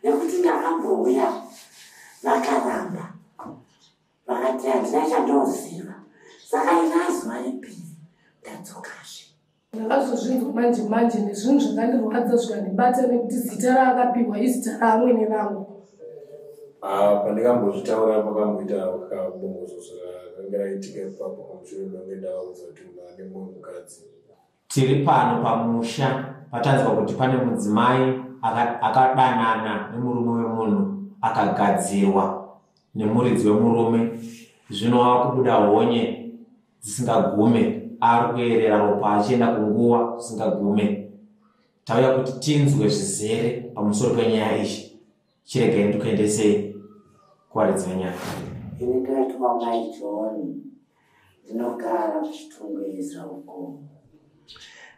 nekuti ndakambouya vakaramba vakati handina chandoziva, saka ina zuva repiri ndadzokazve. Ndakazozvinzwa manje nezvinhu zvakandirwadza zvikandibata nekuti zita raakapiwa izita raamwene vangu. Pandakambozvitaura pakamboita kabongozo zvakanga raitika ipapo pamushure pange ndavaudza kuti nemumwe mukadzi. Tiri pano pamusha patanzwa kuti pane mudzimai akadanana nemurume wemunhu akagadzirwa nemuridzi wemurume. Zvino akubuda honye dzisingagume, ari kuyerera ropa achienda kunguva dzisingagume. Tauya kuti tinzwe zvizere pamusoro penyaya iyi. Chiregai ndikuendesei kuwaridzi wenyaya. Ini ndaitwa Mai John, ndinogara kuchitungaizira uko.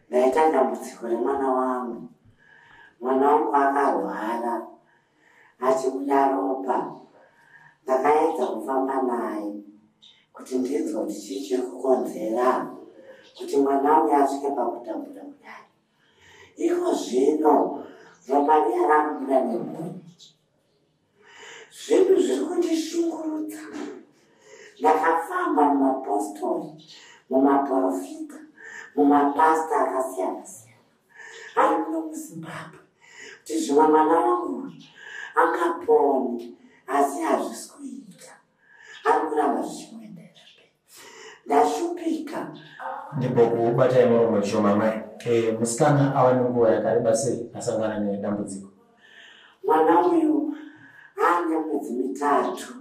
Ndaita dambudziko remwana wangu. Mwana wangu akarwara achibuda ropa. Ndakaedza kufamba naye kuti ndinzwe kuti chii chiri kukonzera kuti mwana uyu asvike pakutambura kudai. Iko zvino ropa riya rakubuda nemhuri. Zvinhu zviri kundishungurudza. Ndakafamba mumapostori, mumaprofita, mumapasta akasiyana siyana ari kuno kuZimbabwe kuti zvimwe mwana wangu angapone, asi hazvisi kuita. Ari kuramba zvichimuendera mberi. Ndashupika. Ndimbokubatai muromo shoma mai. Musikana ava nenguva yakareba sei asangana nedambudziko? Mwana uyu ane mwedzi mitatu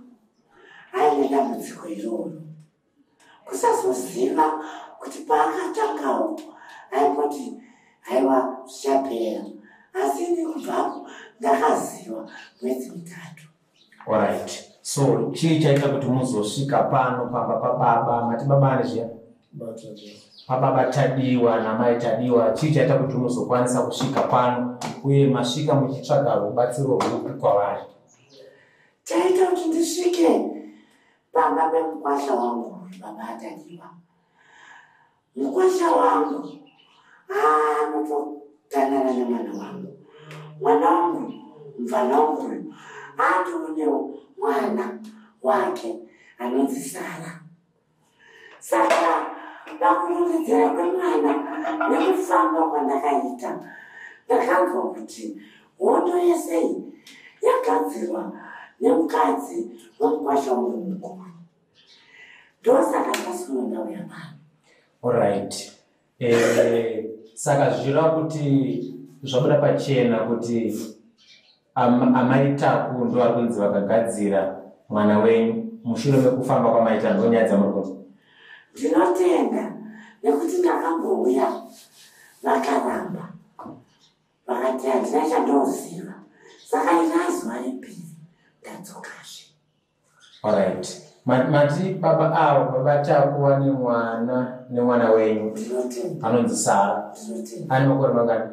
aine dambudziko iroro. Kusazoziva kuti paakatangawo aipoti haiwa zvichapera, asi ini kubvapo ndakaziva mwedzi mitatu. Alright. So chii chaita kuti muzosvika pano pamba pababa, mati baba ane zviya? Pababa Tadiwa namai Tadiwa, chii chaita kuti muzokwanisa kusvika pano uye masvika muchitsvaga rubatsiro rwupi kwavari? Chaita kuti ndisvike pamba pemukwasha wangu baba Tadiwa. Mukwasha wangu anotodanana nemwana wangu. Mwana wangu, mufana wangu uyu atoonewo mwana wake anonzi Sara. Saka pakurongedzera kwemwana nekufamba kwandakaita, ndakanzwa kuti hondo yese iyi yagadzirwa nemukadzi wemukwasha wangu mukuru. Ndosaka ndasunga ndauya pano. Alright. Saka zvirava kuti zvabuda pachena kuti amai Taku ndo vari kunzi vakagadzira mwana wenyu mushure mekufamba kwamaita ndonyaya dzamuri kuti? Ndinotenda nekuti ndakambouya vakaramba vakati handina chandoziva, saka ina zuva repiri ndadzokazve. Alright. Mati baba avo, baba Taku ane mwana wenyu anonzi Sara. Ane makore mangani?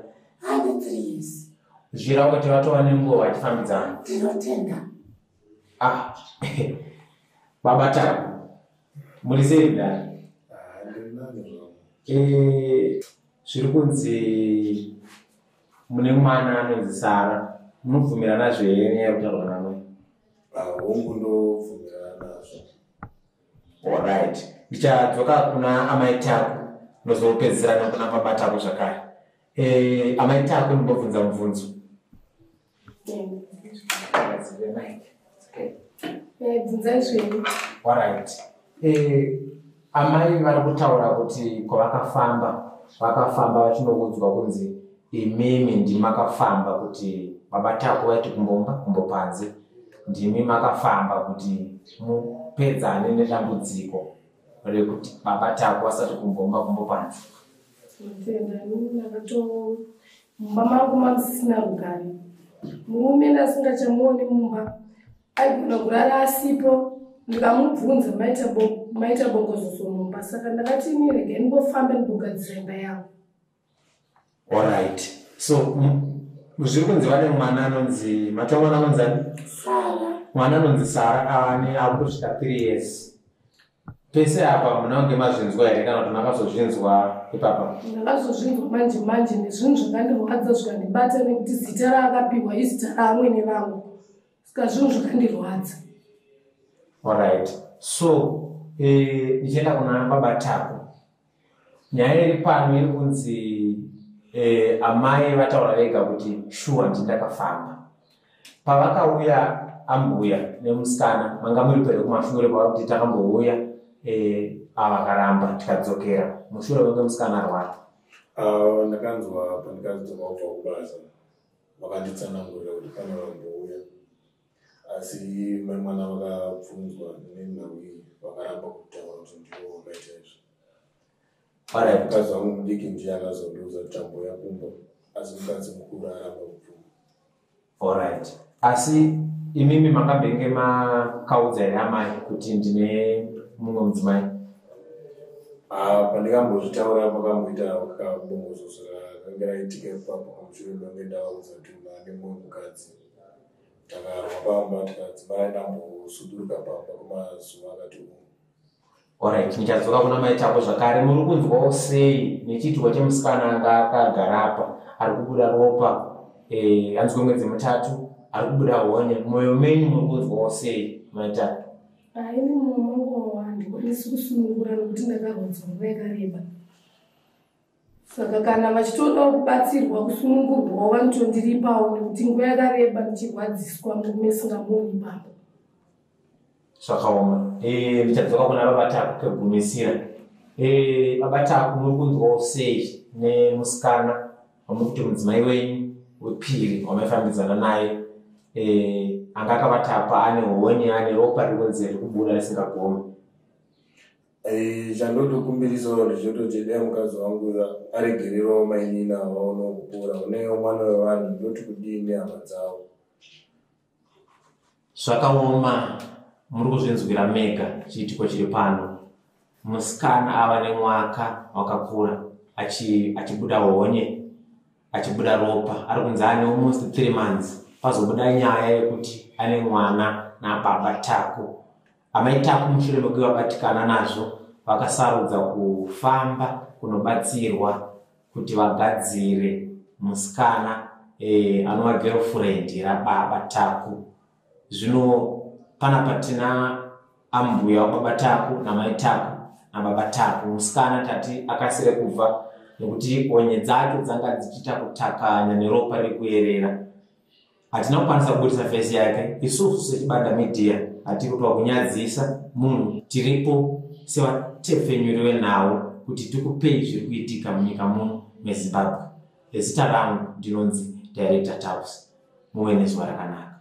Ane 3 years. Zvirava kuti vatova nenguva vachifambidzana? Ndinotenda. Baba Taku, muri sei kudai? Zviri kunzi mune mwana anonzi Sara, munobvumirana zvere nenyaya yekutaurwa namai? Hongu ndobvumirana nazvo. Alright. Ndichadzoka kuna amai Taku ndozopedzerana kuna baba Taku zvakare. Amai Taku ndimbobvunza mubvunzo. Bvunzai zvenyu. Alright. Amai vari kutaura kuti kwavakafamba vachinoudzwa kunzi imimi ndimi makafamba kuti baba Taku vaiti kumbopanze, ndimi makafamba kuti mupedzane nedambudziko rekuti baba Taku asati kumbopanze. Ndinotenda ndakato mumba mangu mamusina rugare. Murume ndasingachamuoni mumba aigona kurara asipo. Ndikamubvunza maita bongozozo mumba, saka ndakati ini regai ndimbofamba ndimbogadzira imba yangu. Alright. So zviri kunzi vane mwana anonzi mwana anonzi Sara. Mwana anonzi Sara ari kusvika 3 years. Pese apa munange mazvinzwa here kana kuti makazozvinzwa ipapa ndakazozvinzwa manje manje nezvinhu zvakandirwadza zvikandibata nekuti zita raakapiwa izita raamwene vangu saka zvinhu zvakandirwadza. Alright, so ichienda kuna baba Tako, nyaya iri pano iri kunzi amai vataura vega kuti shuwa ndindakafamba. Pavakauya ambuya nemusikana manga muri pere kumashure pakuti takambouya avakaramba tikadzokera mushure wenge musikana arwara. Ndakanzwa pandikadzokera kubva kubasa vakanditsanangurira kuti pane vambouya, asi mai mwana vakabvunzwa nenhau iyi vakaramba kutaura kuti ndivo vakaita izvo. Mukadzi wangu mudiki ndiye akazondiudza kuti tambouya kumba, asi mukadzi mukuru aramba kupfuma. Alright, asi imimi makambenge makaudza here amai kuti ndine mumwe mudzimai? Pandikambozvitaura pakamboita kabongozozo rakanga raitika ipapo pamushure mange ndavaudza kuti ndine mumwe mukadzi. Takarwa pamba tikadzimai ndambosuduruka pamba kwemazuva akati umwe. Alright, nichadzoka kuna mai Tako zvakare. Muri kunzwawo sei nechiitwa chemusikana anga akagara apa ari kubuda ropa anzwe mwedzi mutatu ari kubuda honye, mwoyo menyu muri kunzwawo sei mai Tako? Haini mwoyo wangu handikwanisi kusunungura nokuti ndakarwadzwa nguva yakareba. Saka kana vachitodawo kubatsirwa kusunungurwawo vanotondiripawo nekuti nguva yakareba ndichirwadziswa murume singamuoni pamba. Zvakaoma. Ndichadzoka kuna baba Tako kegumisira. Baba Tako muri kunzwawo sei nemusikana wamuri kuti mudzimai wenyu wepiri wamaifambidzana naye anga akavatapa ane honye ane ropa riri kunze riri kubuda risingagomi? Chandotokumbirisawo ndichototi dai mukadzi wangu aregererawo mainini avaonawo kupora, unewo mwana wevanhu ndoti kudini hama dzavo. Zvakaoma. Muri kuzvinzwira mega chiitiko chiri pano. Musikana ava nemwaka wakakura achibuda honye, achibuda ropa, ari kunzi ane almost 3 months. Pazobuda nyaya yekuti ane mwana nababa Tako. Amai Tako mushure mekuvabatikana nazvo vakasarudza kufamba kunobatsirwa kuti vagadzire musikana anova girlfriend rababa Tako. Zvino pana patina ambuya wababa Tako namai Tako nababa Tako. Musikana tati akasire kubva nekuti honye dzake dzanga dzichiita kutakanya neropa riri kuyerera. Hatina kukwanisa kubudisa fesi yake. Isusu sechibanda media hatiri kutoa kunyadzisa munhu, tiripo sevatepfenyuriwe nawo kuti tikupei zviri kuitika munyika muno meZimbabwe. Zita rangu ndinonzi Director Taps. Muwe nezuva rakanaka.